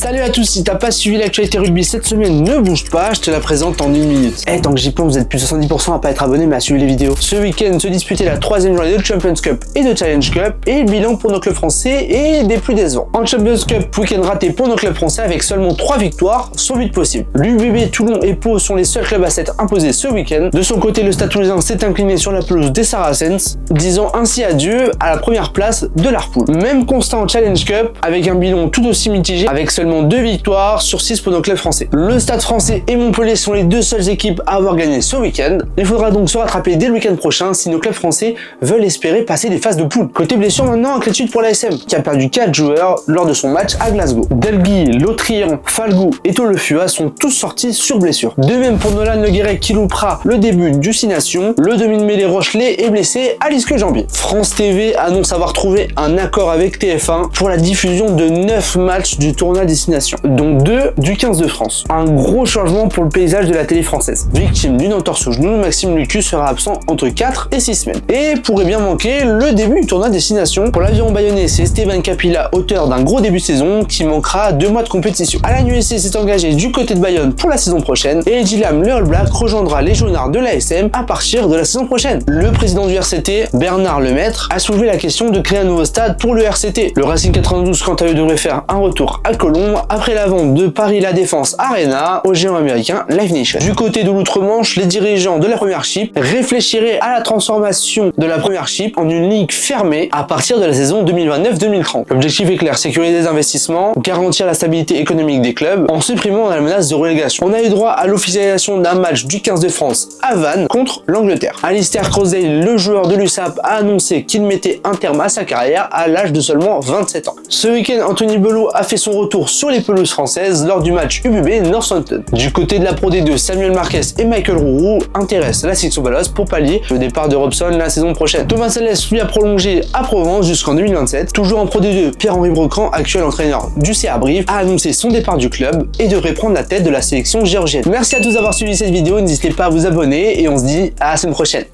Salut à tous, si t'as pas suivi l'actualité rugby cette semaine, ne bouge pas, je te la présente en une minute. Tant que j'y pense, vous êtes plus de 70% à pas être abonné mais à suivre les vidéos. Ce week-end se disputait la 3e journée de Champions Cup et de Challenge Cup et le bilan pour nos clubs français est des plus décevants. En Champions Cup, week-end raté pour nos clubs français avec seulement 3 victoires sur 8 possibles. L'UBB, Toulon et Pau sont les seuls clubs à s'être imposés ce week-end. De son côté, le Stade Toulousain s'est incliné sur la pelouse des Saracens, disant ainsi adieu à la première place de leur poule. Même constat en Challenge Cup avec un bilan tout aussi mitigé avec seulement 2 victoires sur 6 pour nos clubs français. Le Stade français et Montpellier sont les deux seules équipes à avoir gagné ce week-end. Il faudra donc se rattraper dès le week-end prochain si nos clubs français veulent espérer passer des phases de poule. Côté blessure maintenant, inquiétude pour l'ASM qui a perdu 4 joueurs lors de son match à Glasgow. Delguy, Lautrian, Falgou et Tolefua sont tous sortis sur blessure. De même pour Nolan Le Guérec qui loupera le début du 6 Nations. Le demi-mêlée Rochelet est blessé à l'ischio-jambier. France TV annonce avoir trouvé un accord avec TF1 pour la diffusion de 9 matchs du tournoi Destination, dont 2 du 15 de France. Un gros changement pour le paysage de la télé française. Victime d'une entorse au genou, Maxime Lucu sera absent entre 4 et 6 semaines. Et pourrait bien manquer le début du tournoi Destination. Pour l'aviron bayonnais, c'est Esteban Capilla, auteur d'un gros début de saison, qui manquera 2 mois de compétition. Alain USC s'est engagé du côté de Bayonne pour la saison prochaine et Gilam le All Black rejoindra les jaunards de l'ASM à partir de la saison prochaine. Le président du RCT, Bernard Lemaître, a soulevé la question de créer un nouveau stade pour le RCT. Le Racing 92, quant à eux, devrait faire un retour à Colombes après la vente de Paris La Défense Arena au géant américain Live Nation. Du côté de l'outre-Manche, les dirigeants de la Premiership réfléchiraient à la transformation de la Premiership en une ligue fermée à partir de la saison 2029-2030. L'objectif est clair, sécuriser les investissements, garantir la stabilité économique des clubs en supprimant la menace de relégation. On a eu droit à l'officialisation d'un match du 15 de France à Vannes contre l'Angleterre. Alistair Crosdale, le joueur de l'USAP, a annoncé qu'il mettait un terme à sa carrière à l'âge de seulement 27 ans. Ce week-end, Anthony Belot a fait son retour sur les pelouses françaises lors du match UBB Northampton. Du côté de la Pro D2, Samuel Marquez et Michael Roux intéressent la section Ballos pour pallier le départ de Robson la saison prochaine. Thomas Céleste lui a prolongé à Provence jusqu'en 2027. Toujours en Pro D2, Pierre-Henri Brocran, actuel entraîneur du CA Brive, a annoncé son départ du club et devrait prendre la tête de la sélection géorgienne. Merci à tous d'avoir suivi cette vidéo, n'hésitez pas à vous abonner et on se dit à la semaine prochaine.